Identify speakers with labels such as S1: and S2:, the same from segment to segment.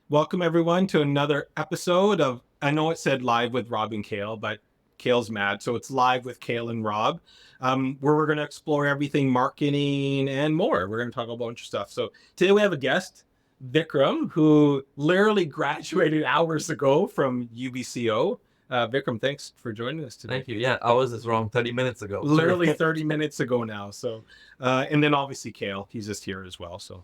S1: Welcome everyone to another episode of, I know it said live with Rob and Cale, but Cale's mad, so it's live with Cale and Rob, where we're going to explore everything marketing and more. We're going to talk about a bunch of stuff. So today we have a guest, Vikram, who literally graduated hours ago from UBCO. Vikram, thanks for joining us today.
S2: Thank you. Yeah, hours is wrong. 30 minutes ago.
S1: Literally 30 minutes ago now. So, and then obviously Cale, he's just here as well. So.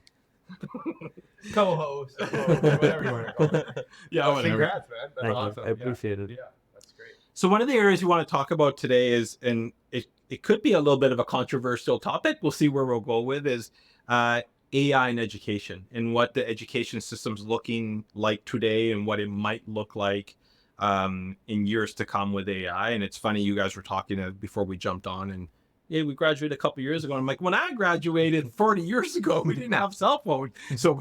S3: Co-host, whatever you want to call it.
S1: Yeah, whatever.
S3: Congrats, man. That's
S2: Thank
S3: awesome.
S2: you. I appreciate it.
S3: Yeah, that's great.
S1: So one of the areas we want to talk about today is, and it could be a little bit of a controversial topic, we'll see where we'll go with, is AI in education and what the education system's looking like today and what it might look like in years to come with AI. And it's funny, you guys were talking before we jumped on, and yeah, we graduated a couple years ago. I'm like, when I graduated 40 years ago, we didn't have cell phone. So,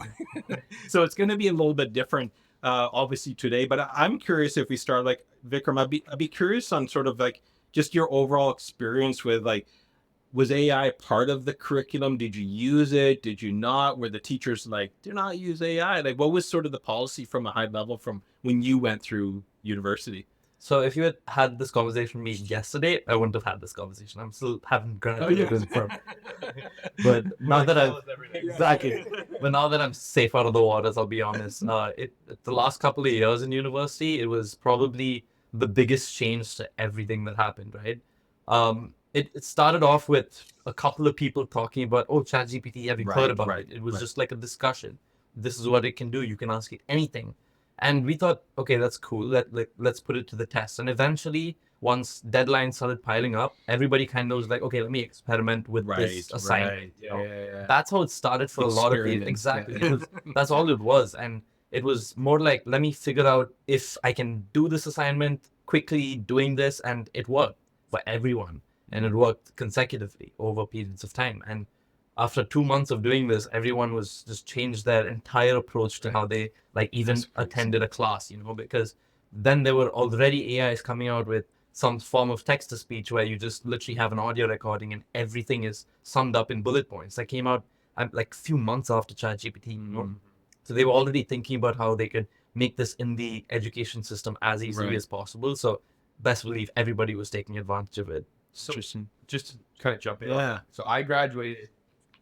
S1: so it's going to be a little bit different, obviously today. But I'm curious if we start, like, Vikram, I'd be curious on sort of like just your overall experience with, like, was AI part of the curriculum? Did you use it? Did you not? Were the teachers like, do not use AI? Like, what was sort of the policy from a high level from when you went through university?
S2: So if you had this conversation with me yesterday, I wouldn't have had this conversation. I'm still having graduated from. But now that I've but now that I'm safe out of the waters, I'll be honest. The last couple of years in university, it was probably the biggest change to everything that happened. Right. It started off with a couple of people talking about, oh, ChatGPT, have you heard about it? It was just like a discussion. This is what it can do. You can ask it anything. And we thought, okay, that's cool. Let's put it to the test. And eventually, once deadlines started piling up, everybody kind of was like, okay, let me experiment with this assignment.
S1: Yeah.
S2: That's how it started for a lot of people. Exactly. That's all it was. And it was more like, let me figure out if I can do this assignment quickly doing this. And it worked for everyone. And it worked consecutively over periods of time. And after 2 months of doing this, everyone was just changed their entire approach to how they even attended a class, because then there were already AIs coming out with some form of text to speech where you just literally have an audio recording and everything is summed up in bullet points. That came out like a few months after ChatGPT. So they were already thinking about how they could make this in the education system as easily as possible. So best believe everybody was taking advantage of it.
S3: So just to kind of jump in.
S1: Yeah.
S3: So I graduated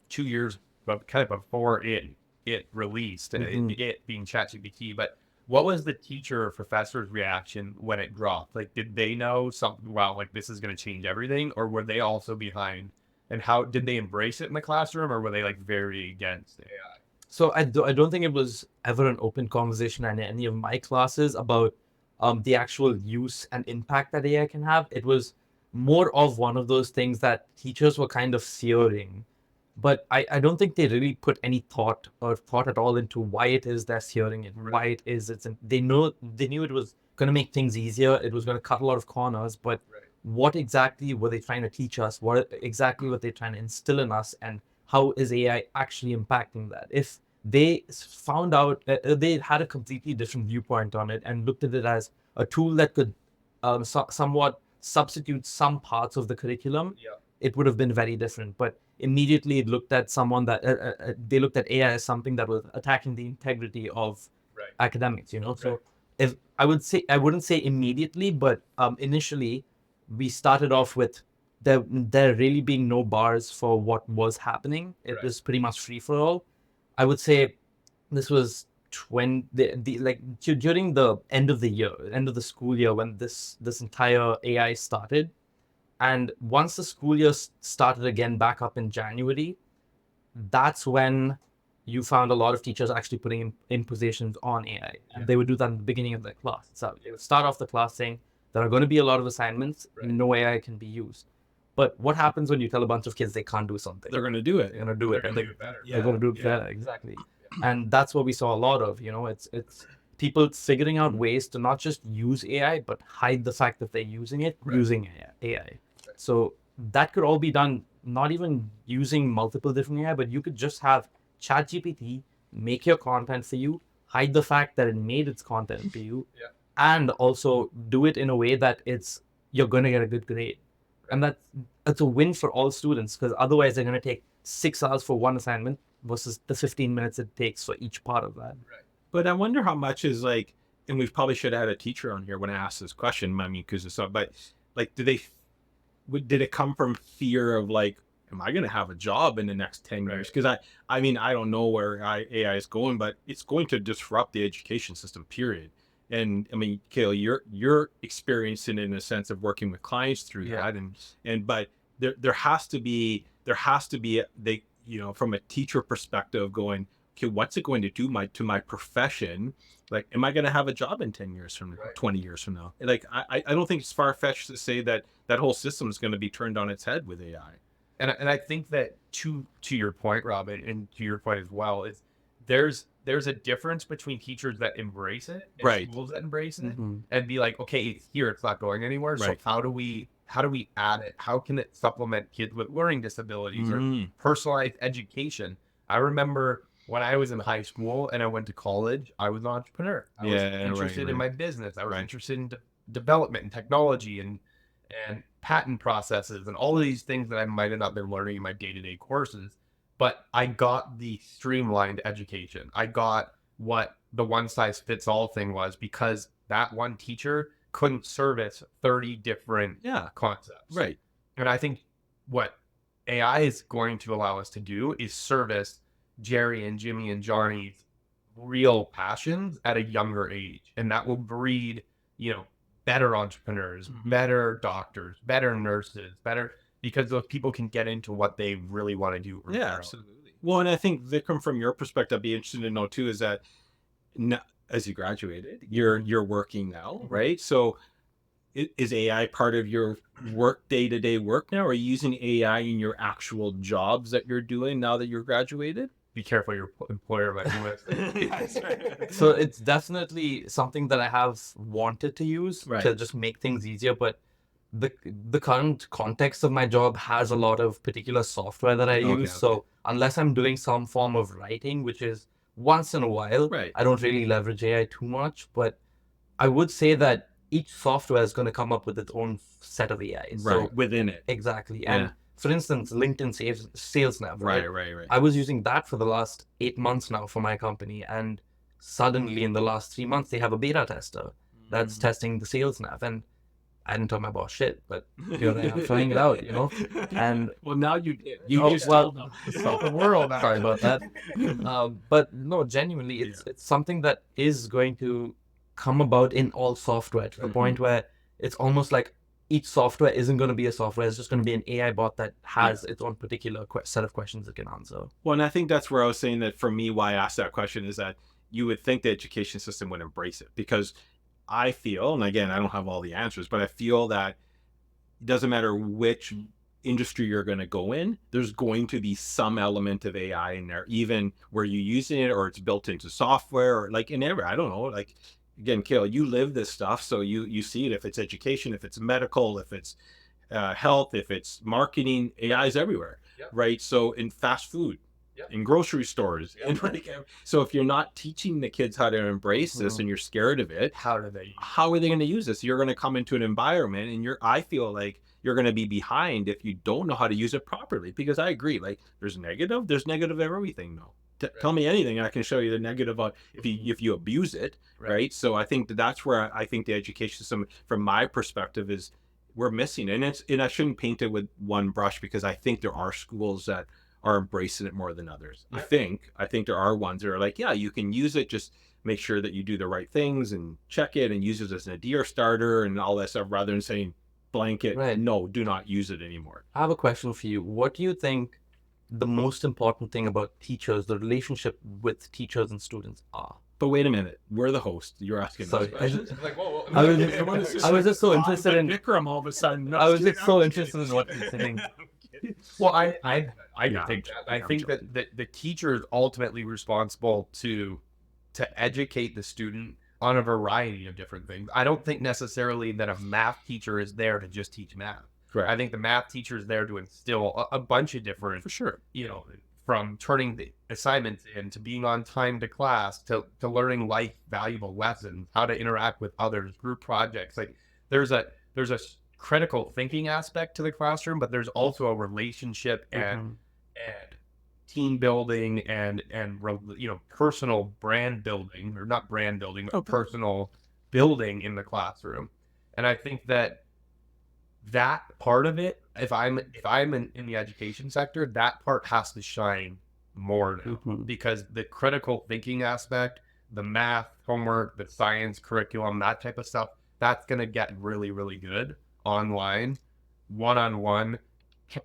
S3: 2 years, but kind of before it released, it being ChatGPT. But what was the teacher or professor's reaction when it dropped? Like, did they know something? Wow, like this is going to change everything, or were they also behind? And how did they embrace it in the classroom, or were they like very against AI?
S2: So I don't think it was ever an open conversation in any of my classes about the actual use and impact that AI can have. It was more of one of those things that teachers were kind of fearing. But I don't think they really put any thought at all into why it is they're hearing it, why it is they knew it was going to make things easier. It was going to cut a lot of corners. But what exactly were they trying to teach us? What exactly were they trying to instill in us? And how is AI actually impacting that? If they found out that they had a completely different viewpoint on it and looked at it as a tool that could somewhat substitute some parts of the curriculum, it would have been very different. But immediately it looked at someone that they looked at AI as something that was attacking the integrity of academics, So if I wouldn't say immediately, but initially we started off with there really being no bars for what was happening. It was pretty much free for all. I would say this was during the end of the school year, when this entire AI started. And once the school year started again back up in January, that's when you found a lot of teachers actually putting impositions on AI. And they would do that in the beginning of their class. So they would start off the class saying, there are going to be a lot of assignments, no AI can be used. But what happens when you tell a bunch of kids they can't do something?
S1: They're going to do it.
S2: They're going to do it.
S3: They're going to do it better.
S2: They're going to do it better, exactly. And that's what we saw a lot of, it's people figuring out ways to not just use AI, but hide the fact that they're using it, using AI. So that could all be done, not even using multiple different AI, but you could just have ChatGPT make your content for you, hide the fact that it made its content for you, and also do it in a way that you're going to get a good grade. And that's a win for all students, because otherwise they're going to take 6 hours for one assignment, versus the 15 minutes it takes for each part of that.
S1: But I wonder how much is like, and we probably should have had a teacher on here when I asked this question. I mean, because it's not, but like, did it come from fear of like, am I going to have a job in the next 10 years? Because I mean, I don't know where AI is going, but it's going to disrupt the education system, period. And I mean, Cale, you're experiencing it in a sense of working with clients through that. But there has to be from a teacher perspective going, okay, what's it going to do to my profession? Like, am I going to have a job in 10 years from now, 20 years from now? Like, I don't think it's far-fetched to say that whole system is going to be turned on its head with AI.
S3: And I think that to your point, Rob, and to your point as well, is there's a difference between teachers that embrace it and schools that embrace it and be like, okay, it's here, it's not going anywhere. So how do we add it? How can it supplement kids with learning disabilities or personalized education? I remember when I was in high school and I went to college, I was an entrepreneur. I was interested in my business. I was interested in development and technology and patent processes and all of these things that I might have not been learning in my day-to-day courses. But I got the streamlined education. I got what the one-size-fits-all thing was because that one teacher couldn't service 30 different concepts.
S1: Right.
S3: And I think what AI is going to allow us to do is service Jerry and Jimmy and Johnny's real passions at a younger age. And that will breed, better entrepreneurs, better doctors, better nurses, because those people can get into what they really want to do.
S1: Yeah, absolutely. Well, and I think, Vikram, from your perspective, I'd be interested to know too, is that as you graduated, you're working now, right? So is AI part of your day-to-day work now? Are you using AI in your actual jobs that you're doing now that you're graduated?
S3: Be careful your employer might be with.
S2: So it's definitely something that I have wanted to use to just make things easier, but the current context of my job has a lot of particular software that I use. So unless I'm doing some form of writing, which is once in a while, I don't really leverage AI too much. But I would say that each software is going to come up with its own set of AI. So
S1: within it.
S2: Exactly. And for instance, LinkedIn Sales Nav,
S1: right?
S2: I was using that for the last 8 months now for my company. And suddenly in the last 3 months, they have a beta tester that's testing the Sales Nav. And I didn't tell my boss shit, but here I am trying it out, And
S1: well, now you did.
S2: Stop the world. Sorry about that. But no, genuinely, it's something that is going to come about in all software to the point where it's almost like each software isn't going to be a software. It's just going to be an AI bot that has its own particular set of questions it can answer.
S1: Well, and I think that's where I was saying that for me, why I asked that question is that you would think the education system would embrace it, because I feel, and again, I don't have all the answers, but I feel that it doesn't matter which industry you're going to go in, there's going to be some element of AI in there, even where you're using it or it's built into software or like in every, I don't know, like, again, Cale, you live this stuff, so you see it. If it's education, if it's medical, if it's health, if it's marketing, AI is everywhere, right? So in fast food, in grocery stores, so if you're not teaching the kids how to embrace this and you're scared of it, how are they going to use this? You're going to come into an environment, and I feel like you're going to be behind if you don't know how to use it properly. Because I agree, like there's negative everything though. Tell me anything, I can show you the negative on if you abuse it, right? So I think that's where I think the education system, from my perspective, is we're missing it. And I shouldn't paint it with one brush, because I think there are schools that are embracing it more than others. I think there are ones that are like, yeah, you can use it, just make sure that you do the right things and check it and use it as an idea starter and all that stuff, rather than saying blanket, no, do not use it anymore.
S2: I have a question for you. What do you think the most important thing about teachers, the relationship with teachers and students are?
S1: But wait a minute, we're the host. You're asking us questions.
S2: I was just so interested in
S1: Vikram all of a sudden.
S2: I was just so interested in what you're saying.
S3: Well, I think that the teacher is ultimately responsible to educate the student on a variety of different things. I don't think necessarily that a math teacher is there to just teach math.
S1: Correct.
S3: I think the math teacher is there to instill a bunch of different,
S1: for sure,
S3: from turning the assignments in to being on time to class to learning life valuable lessons, how to interact with others, group projects. Like there's a critical thinking aspect to the classroom, but there's also a relationship and team building and personal brand building, or not brand building, but personal building in the classroom. And I think that part of it, if I'm in the education sector, that part has to shine more now, because the critical thinking aspect, the math homework, the science curriculum, that type of stuff, that's going to get really, really good online, one-on-one,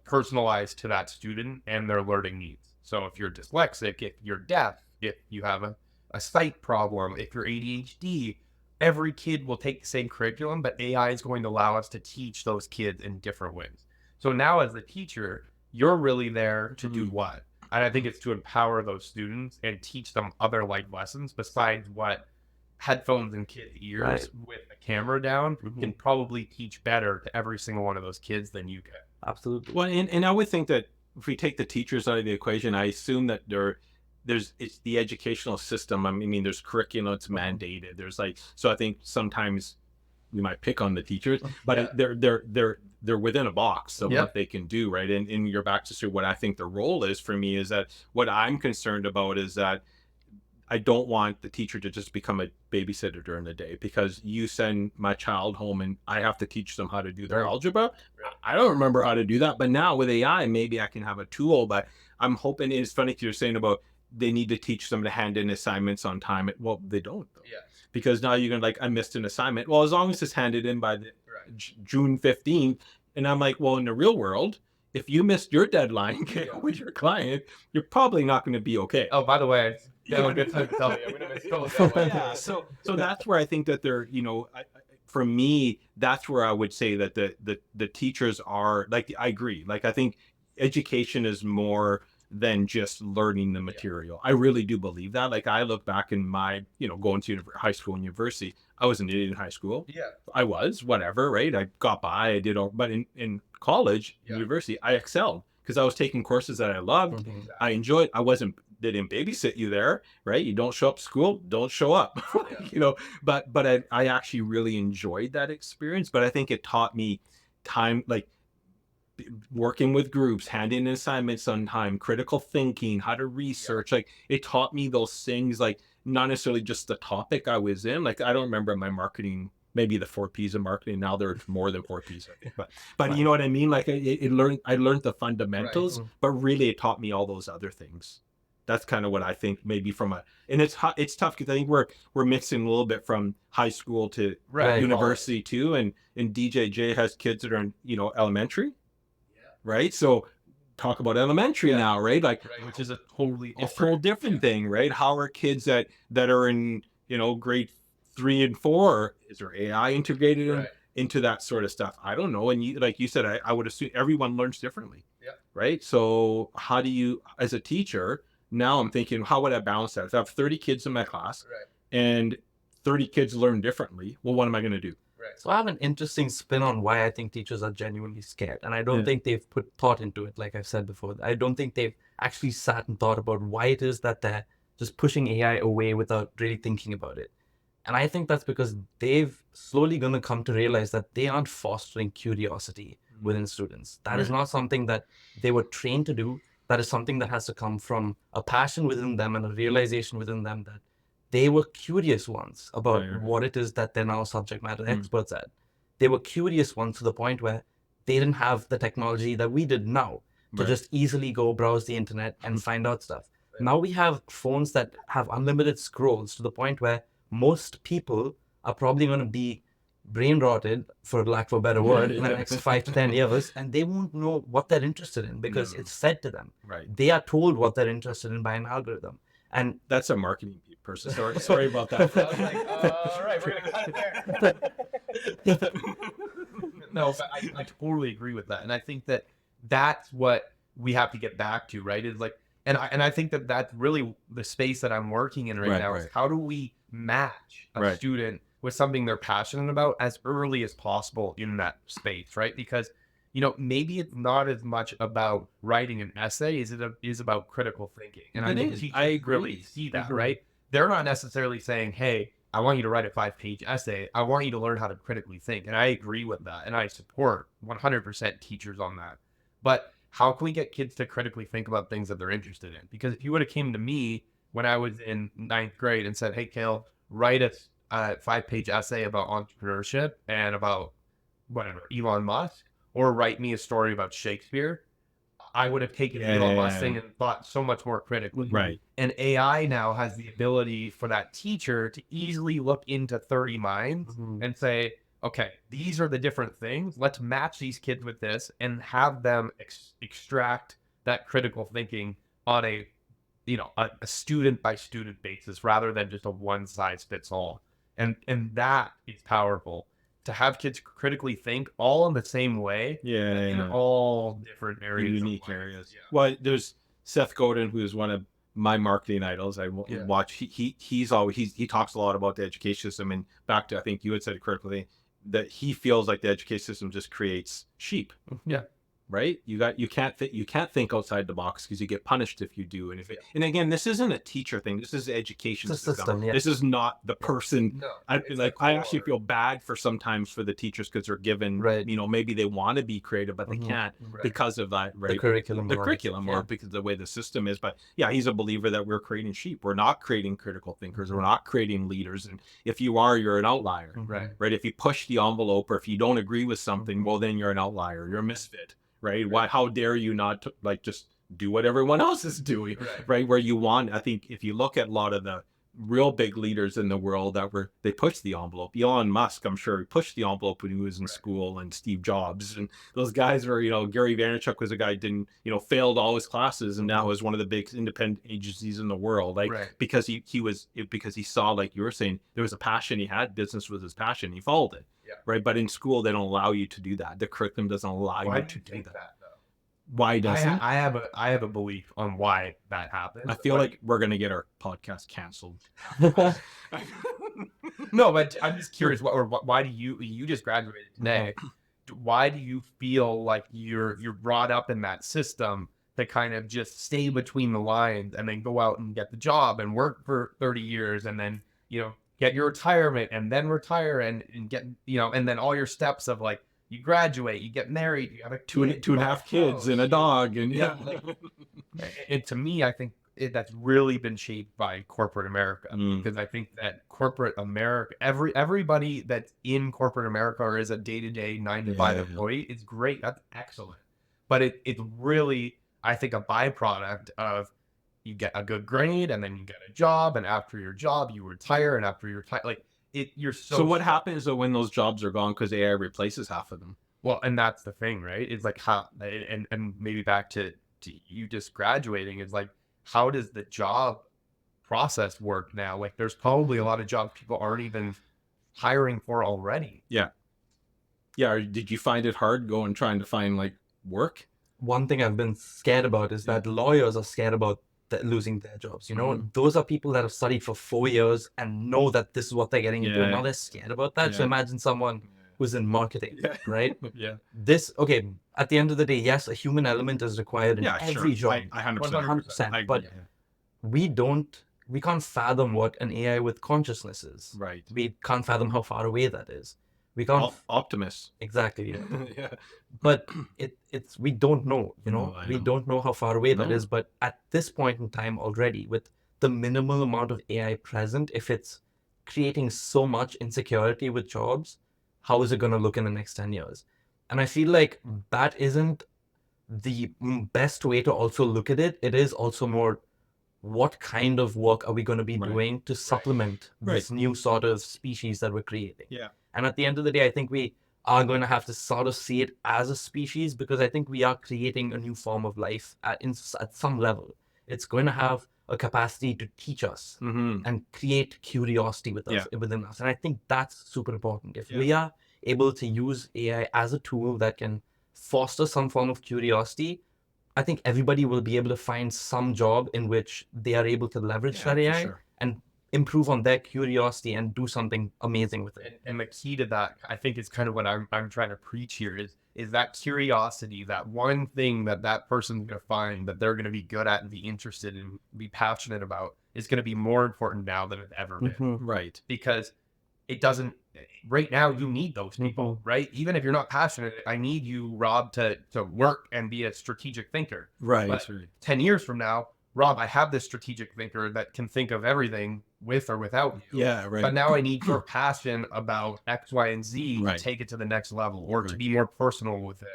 S3: personalized to that student and their learning needs. So if you're dyslexic, if you're deaf, if you have a sight problem, if you're ADHD, every kid will take the same curriculum, but AI is going to allow us to teach those kids in different ways. So now as a teacher, you're really there to do what? And I think it's to empower those students and teach them other life lessons besides what headphones in kids' ears with a camera down can probably teach better to every single one of those kids than you can.
S2: Absolutely.
S1: Well, and I would think that if we take the teachers out of the equation, I assume that it's the educational system. I mean, there's curriculum, it's mandated. There's so I think sometimes we might pick on the teachers, but they're within a box of what they can do, right? And you're back to what I think the role is for me, is that what I'm concerned about is that I don't want the teacher to just become a babysitter during the day, because you send my child home and I have to teach them how to do their algebra. I don't remember how to do that, but now with AI, maybe I can have a tool. But I'm hoping, it's funny you're saying about they need to teach them to hand in assignments on time. Well, they don't, though. Because now you're gonna I missed an assignment. Well, as long as it's handed in by the June 15th, and I'm like, well, in the real world, if you missed your deadline with your client, you're probably not going to be okay.
S3: Oh, by the way, good time to tell you. I'm going to miss those deadlines.
S1: So that's where I think that they're, for me, that's where I would say that the teachers are I agree. I think education is more than just learning the material. I really do believe that. I look back in my, going to high school and university, I was an idiot in high school. I was, whatever, right? I got by, I did all, but in college, university, I excelled because I was taking courses that I loved. I enjoyed, they didn't babysit you there, right? You don't show up to school, don't show up, but I actually really enjoyed that experience. But I think it taught me time, working with groups, handing in assignments on time, critical thinking, how to research. It taught me those things, not necessarily just the topic I was in. I don't remember my marketing, maybe the 4 P's of marketing. Now there's more than 4 P's, I think. But you know what I mean? I learned the fundamentals, but really it taught me all those other things. That's kind of what I think, maybe and it's tough because I think we're mixing a little bit from high school to university too. And DJJ has kids that are in, different right? So talk about elementary now, right?
S3: Which is a totally
S1: whole different thing, right? How are kids that are in, grade 3 and 4, is there AI integrated into that sort of stuff? I don't know. And you said, I would assume everyone learns differently. Right. So how do you, as a teacher, now I'm thinking, how would I balance that? If I have 30 kids in my class and 30 kids learn differently, well, what am I going to do?
S2: So I have an interesting spin on why I think teachers are genuinely scared. And I don't think they've put thought into it, like I've said before. I don't think they've actually sat and thought about why it is that they're just pushing AI away without really thinking about it. And I think that's because they've slowly going to come to realize that they aren't fostering curiosity within students. That is not something that they were trained to do. That is something that has to come from a passion within them and a realization within them that they were curious once about what it is that they're now subject matter experts at. They were curious once to the point where they didn't have the technology that we did now to just easily go browse the internet and find out stuff. Now we have phones that have unlimited scrolls to the point where most people are probably going to be brain rotted, for lack of a better word, in the next 5 to 10 years, and they won't know what they're interested in because it's fed to them. They are told what they're interested in by an algorithm. And
S1: that's a marketing person. Sorry about that.
S3: I was like, all right, we're gonna cut it there. No, but I totally agree with that, and I think that that's what we have to get back to, right? Is and I think that that's really the space that I'm working in right now. Is how do we match a student with something they're passionate about as early as possible in that space, right? Because maybe it's not as much about writing an essay as it is about critical thinking. And I think teachers really see that, right? They're not necessarily saying, hey, I want you to write a 5-page essay. I want you to learn how to critically think. And I agree with that. And I support 100% teachers on that. But how can we get kids to critically think about things that they're interested in? Because if you would have came to me when I was in 9th grade and said, hey, Cale, write a 5-page essay about entrepreneurship and about whatever, Elon Musk, or write me a story about Shakespeare, I would have taken the Elon Musk thing and thought so much more critically.
S1: Right.
S3: And AI now has the ability for that teacher to easily look into 30 minds and say, okay, these are the different things. Let's match these kids with this and have them extract that critical thinking on a student by student basis rather than just a one size fits all. And that is powerful, to have kids critically think all in the same way in all different areas,
S1: unique areas. Yeah. Well, there's Seth Godin, who's one of my marketing idols. I watch. He talks a lot about the education system, and back to, I think you had said it correctly, that he feels like the education system just creates sheep.
S3: Yeah.
S1: Right? You can't think outside the box because you get punished if you do. And again, this isn't a teacher thing. This is an education system.
S2: Yeah.
S1: This is not the person.
S3: No,
S1: I actually feel bad for sometimes for the teachers because they're given, maybe they want to be creative, but they can't because of that, right?
S2: The curriculum,
S1: or because of the way the system is. But yeah, he's a believer that we're creating sheep. We're not creating critical thinkers. We're not creating leaders. And if you are, you're an outlier, right? If you push the envelope or if you don't agree with something, well, then you're an outlier. You're a misfit. Right? Why? How dare you not just do what everyone else is doing? Right? Where you want. I think if you look at a lot of the real big leaders in the world they pushed the envelope. Elon Musk, I'm sure, he pushed the envelope when he was in school, and Steve Jobs, and those guys were, Gary Vaynerchuk was a guy who didn't, failed all his classes, and now is one of the big independent agencies in the world. Because because he saw, like you were saying, there was a passion he had. Business was his passion. He followed it. Right. But in school, they don't allow you to do that. The curriculum doesn't allow you to do that. Why doesn't?
S3: I have a belief on why that happens.
S1: I feel like we're gonna get our podcast canceled.
S3: No, but I'm just curious. Why do you just graduated today? Why do you feel like you're brought up in that system to kind of just stay between the lines and then go out and get the job and work for 30 years and then get your retirement and then retire and get and then all your steps of like, you graduate, you get married, you have two and a half kids and a dog, and and to me, I think that's really been shaped by corporate America, because I think that corporate America, everybody that's in corporate America or is a day-to-day 9-to-5 employee is great. That's excellent, but it's really, I think, a byproduct of, you get a good grade and then you get a job, and after your job you retire, and after you retire, you're so
S1: what happens though when those jobs are gone because AI replaces half of them?
S3: Well, and that's the thing, right? It's like how, and maybe back to you just graduating, is like, how does the job process work now? Like, there's probably a lot of jobs people aren't even hiring for already.
S1: Did you find it hard trying to find work?
S2: One thing I've been scared about is that lawyers are scared about losing their jobs. Those are people that have studied for 4 years and know that this is what they're getting into. Now they're scared about that. So imagine someone who's in marketing, right? At the end of the day, yes, a human element is required in every job.
S1: I 100%.
S2: But we can't fathom what an AI with consciousness is.
S1: Right.
S2: We can't fathom how far away that is. We can't.
S1: Optimus.
S2: Exactly. But we don't know, we don't know how far away that is. But at this point in time already, with the minimal amount of AI present, if it's creating so much insecurity with jobs, how is it going to look in the next 10 years? And I feel like that isn't the best way to also look at it. It is also more, what kind of work are we going to be doing to supplement this new sort of species that we're creating? And at the end of the day, I think we are going to have to sort of see it as a species, because I think we are creating a new form of life at some level. It's going to have a capacity to teach us and create curiosity within us. And I think that's super important. If we are able to use AI as a tool that can foster some form of curiosity, I think everybody will be able to find some job in which they are able to leverage that AI and improve on their curiosity and do something amazing with it.
S3: And the key to that, I think, is kind of what I'm trying to preach here, is that curiosity, that one thing that person's going to find that they're going to be good at and be interested in, be passionate about, is going to be more important now than it's ever been.
S1: Right.
S3: Because it doesn't, right now you need those people, right? Even if you're not passionate, I need you, Rob, to work and be a strategic thinker.
S1: Right.
S3: But 10 years from now, Rob, I have this strategic thinker that can think of everything with or without you.
S1: Yeah, right.
S3: But now I need your passion about X, Y, and Z
S1: Right.
S3: to take it to the next level, or to
S1: Right.
S3: be more personal with it.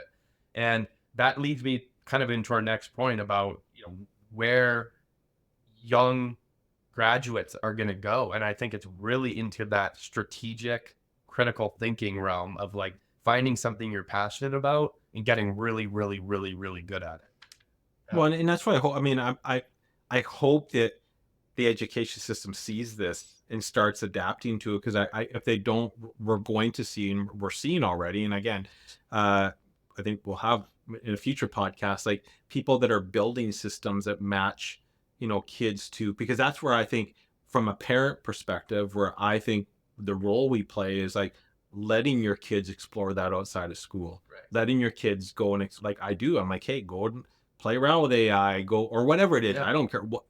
S3: And that leads me kind of into our next point about, where young graduates are going to go. And I think it's really into that strategic, critical thinking realm of like finding something you're passionate about and getting really, really, really, really good at it.
S1: Well, and that's why I hope. I mean, I hope that the education system sees this and starts adapting to it, because if they don't, we're going to see, and we're seeing already. And again, I think we'll have in a future podcast like people that are building systems that match, kids to, because that's where I think from a parent perspective, where I think the role we play is like letting your kids explore that outside of school,
S3: Right.
S1: letting your kids go and like I do. I'm like, hey, go and play around with AI, go or whatever it is.
S3: Yeah.
S1: I don't care what.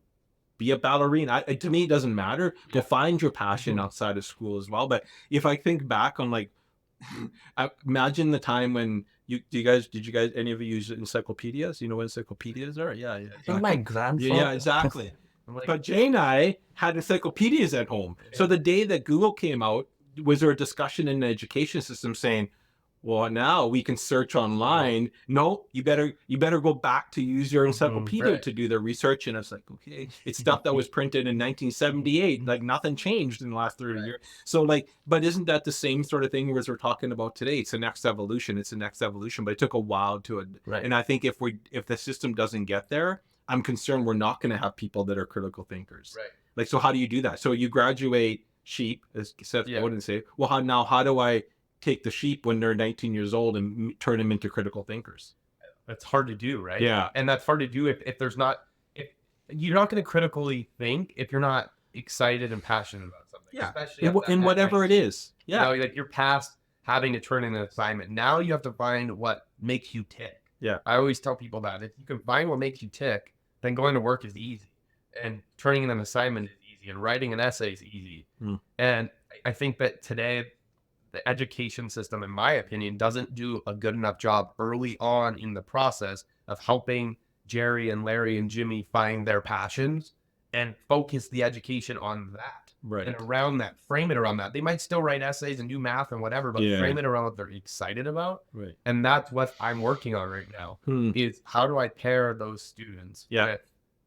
S1: Be a ballerina. To me, it doesn't matter. Go find your passion outside of school as well. But if I think back on like, I imagine the time when did you guys any of you use encyclopedias? You know what encyclopedias are? Yeah, yeah.
S2: I think my grandfather.
S1: Yeah, exactly.
S3: Like,
S1: But Jay and I had encyclopedias at home. So the day that Google came out, was there a discussion in the education system saying, well, now we can search online. No, you better go back to use your encyclopedia
S3: right.
S1: to do the research. And it's like, okay, it's stuff that was printed in 1978. Like nothing changed in the last 30 years. So like, but isn't that the same sort of thing as we're talking about today? It's the next evolution. It's the next evolution, but it took a while to it.
S2: Right.
S1: And I think if the system doesn't get there, I'm concerned we're not going to have people that are critical thinkers.
S3: Right.
S1: Like, so how do you do that? So you graduate sheep, as Seth Godin say, well, how do I take the sheep when they're 19 years old and turn them into critical thinkers?
S3: That's hard to do, right?
S1: Yeah.
S3: And that's hard to do if you're not going to critically think if you're not excited and passionate about something.
S1: Yeah.
S3: Especially
S1: In whatever it is. Yeah.
S3: Like you're past having to turn in an assignment. Now you have to find what makes you tick.
S1: Yeah.
S3: I always tell people that if you can find what makes you tick, then going to work is easy. And turning in an assignment is easy. And writing an essay is easy. And I think that today, the education system, in my opinion, doesn't do a good enough job early on in the process of helping Jerry and Larry and Jimmy find their passions and focus the education on that.
S1: Right.
S3: And around that, frame it around that. They might still write essays and do math and whatever, but frame it around what they're excited about.
S1: Right.
S3: And that's what I'm working on right now, is how do I pair those students with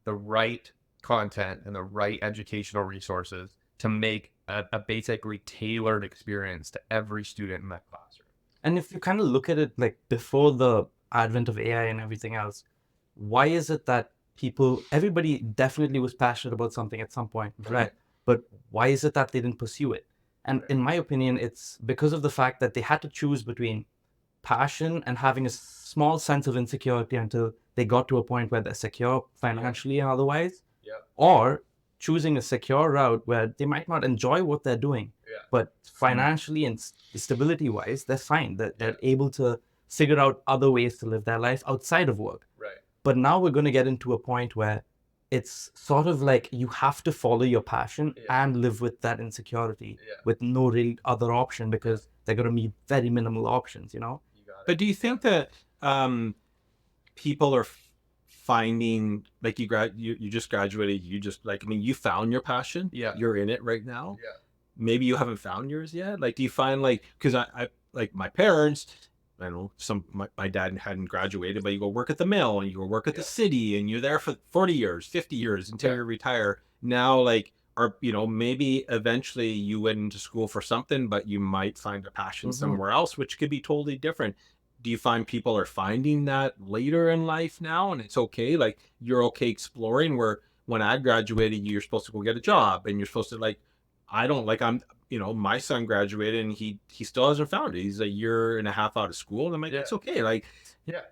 S3: the right content and the right educational resources to make a basically tailored experience to every student in that classroom.
S2: And if you kind of look at it like before the advent of AI and everything else, why is it that everybody definitely was passionate about something at some point, right? But why is it that they didn't pursue it? And in my opinion, it's because of the fact that they had to choose between passion and having a small sense of insecurity until they got to a point where they're secure financially and otherwise, or choosing a secure route where they might not enjoy what they're doing, but financially and stability wise, they're fine. They're able to figure out other ways to live their life outside of work.
S3: Right.
S2: But now we're going to get into a point where it's sort of like you have to follow your passion and live with that insecurity with no real other option, because they're going to be very minimal options,
S3: You got it.
S1: But do you think that people are finding, like you just graduated, you found your passion, you're in it right now, maybe you haven't found yours yet? Like, do you find because I like my parents, I know my dad hadn't graduated, but you go work at the mill and you go work at the city and you're there for 40 years 50 years until you retire. Now maybe eventually you went into school for something, but you might find a passion somewhere else, which could be totally different. Do you find people are finding that later in life now, and it's okay? Like, you're okay exploring, where when I graduated, you're supposed to go get a job and you're supposed to my son graduated and he still hasn't found it. He's a year and a half out of school. And I'm like, it's okay. Like,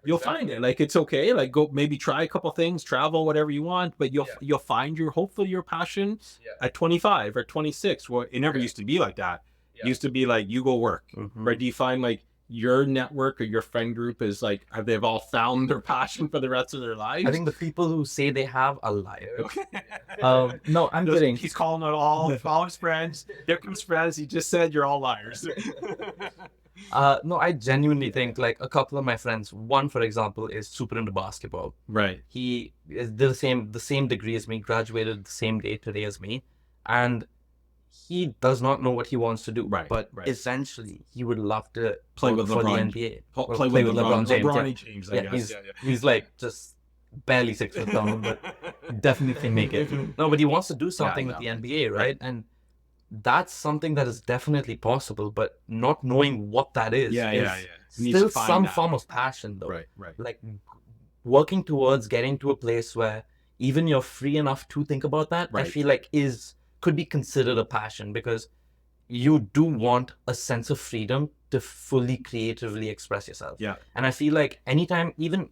S1: you'll find it. Like, it's okay. Like, go maybe try a couple things, travel, whatever you want, but you'll find hopefully your passion at 25 or 26. Well, it never used to be like that. It used to be like, you go work, right? Do you find your network or your friend group is like, have they all found their passion for the rest of their lives?
S2: I think the people who say they have are liars.
S1: Okay.
S2: No, I'm kidding.
S1: He's calling out all his friends. Vikram's friends. He just said you're all liars.
S2: No, I genuinely think like a couple of my friends, one, for example, is super into basketball.
S1: Right.
S2: He is the same degree as me, graduated the same day today as me, and he does not know what he wants to do.
S1: Right,
S2: But
S1: right.
S2: essentially, he would love to
S1: Play
S2: work
S1: with
S2: for the
S1: LeBron.
S2: NBA.
S1: Play
S2: Or
S1: with LeBron
S2: James.
S1: LeBron
S2: Yeah.
S1: James, I
S2: Yeah,
S1: guess.
S2: he's like just barely 6 foot tall, but definitely make it. No, but he wants to do something with the NBA, right? And that's something that is definitely possible, but not knowing what that is
S1: Yeah. He needs
S2: still
S1: to find
S2: some
S1: that.
S2: form of passion, though.
S1: Right.
S2: Like working towards getting to a place where even you're free enough to think about that, I
S1: Right.
S2: feel like could be considered a passion, because you do want a sense of freedom to fully creatively express yourself.
S1: Yeah.
S2: And I feel like anytime, even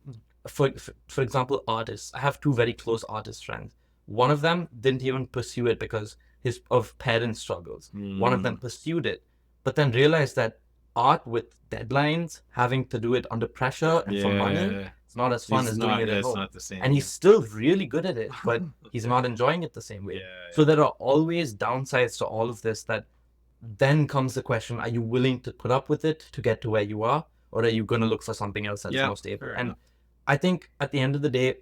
S2: for example, artists, I have two very close artist friends. One of them didn't even pursue it because of parent struggles. One of them pursued it, but then realized that art with deadlines, having to do it under pressure and for money, it's not as fun as doing it at
S1: It's
S2: home.
S1: not the same.
S2: And he's still really good at it, but he's not enjoying it the same way. So there are always downsides to all of this. That then comes the question: are you willing to put up with it to get to where you are, or are you going to look for something else that's more stable? And I think at the end of the day,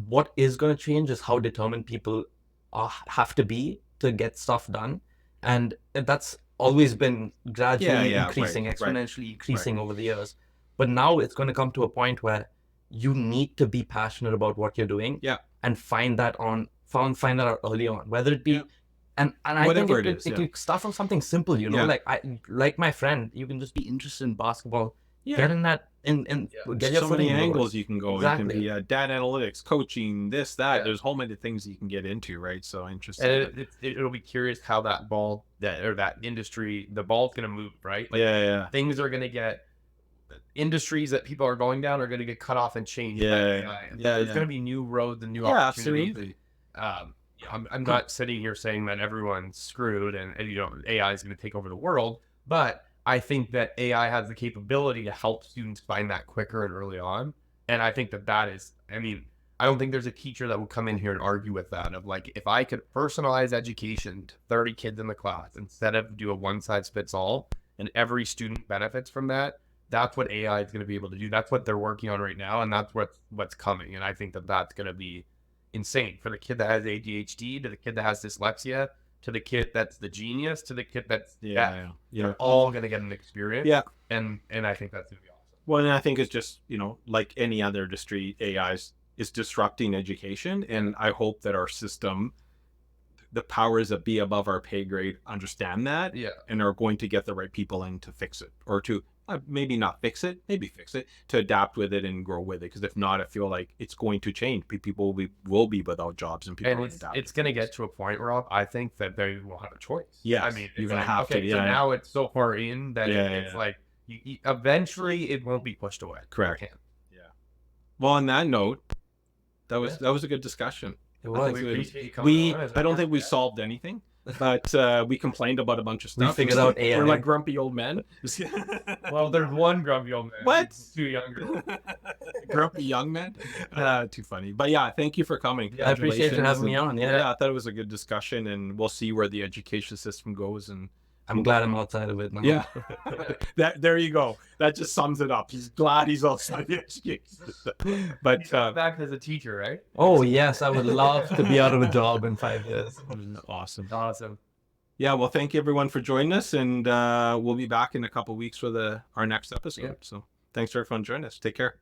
S2: what is going to change is how determined people have to be to get stuff done, and that's always been gradually increasing, exponentially increasing over the years. But now it's going to come to a point where you need to be passionate about what you're doing, and find that out early on, whether it be and I
S1: Whatever
S2: think it could start from something simple, like my friend, you can just be interested in basketball. Get in that and get your
S1: so
S2: footing
S1: many
S2: in the
S1: angles
S2: door.
S1: you can go.
S2: Exactly.
S1: You can be data analytics, coaching, this, that. There's a whole many things you can get into, right? So interesting.
S3: And it'll be curious how that industry, the ball's going to move, right?
S1: Like,
S3: things are going to get, industries that people are going down are going to get cut off and changed. There's going to be new roads and new opportunities.
S1: Absolutely.
S3: I'm not sitting here saying that everyone's screwed and AI is going to take over the world, but I think that AI has the capability to help students find that quicker and early on. And I think that is, I don't think there's a teacher that would come in here and argue with that, of like, if I could personalize education to 30 kids in the class instead of do a one size fits all and every student benefits from that, that's what AI is going to be able to do. That's what they're working on right now. And that's what's coming. And I think that's going to be insane for the kid that has ADHD, to the kid that has dyslexia, to the kid that's the genius, to the kid that's they're all going to get an experience. And I think that's going to be awesome.
S1: Well, and I think it's just, like any other industry, AI is disrupting education. And I hope that our system, the powers that be above our pay grade, understand that and are going to get the right people in to fix it, or to maybe not fix it, maybe fix it, to adapt with it and grow with it. Because if not, I feel like it's going to change. People will be without jobs, and people
S3: it's going to get to a point, Rob, I think, that they will have a choice.
S1: Yeah,
S3: you're
S1: going to have to.
S3: So now it's so far in that it's like eventually it won't be pushed away.
S1: Correct. Well, on that note, that was a good discussion.
S2: It was.
S1: I don't think we solved anything, but we complained about a bunch of stuff.
S2: We figured out AI.
S1: We're like grumpy old men.
S3: Well, there's one grumpy old man.
S1: What?
S3: Too younger.
S1: Grumpy young men? Too funny. But thank you for coming.
S2: I appreciate you having me on.
S1: I thought it was a good discussion, and we'll see where the education system goes. And
S2: I'm glad I'm outside of it now.
S1: Yeah. There you go. That just sums it up. He's glad he's outside the education system. But
S3: back as a teacher, right?
S2: Oh yes, I would love to be out of a job in 5 years.
S1: Awesome. Yeah, well, thank you everyone for joining us, and we'll be back in a couple of weeks with our next episode. So thanks for everyone joining us. Take care.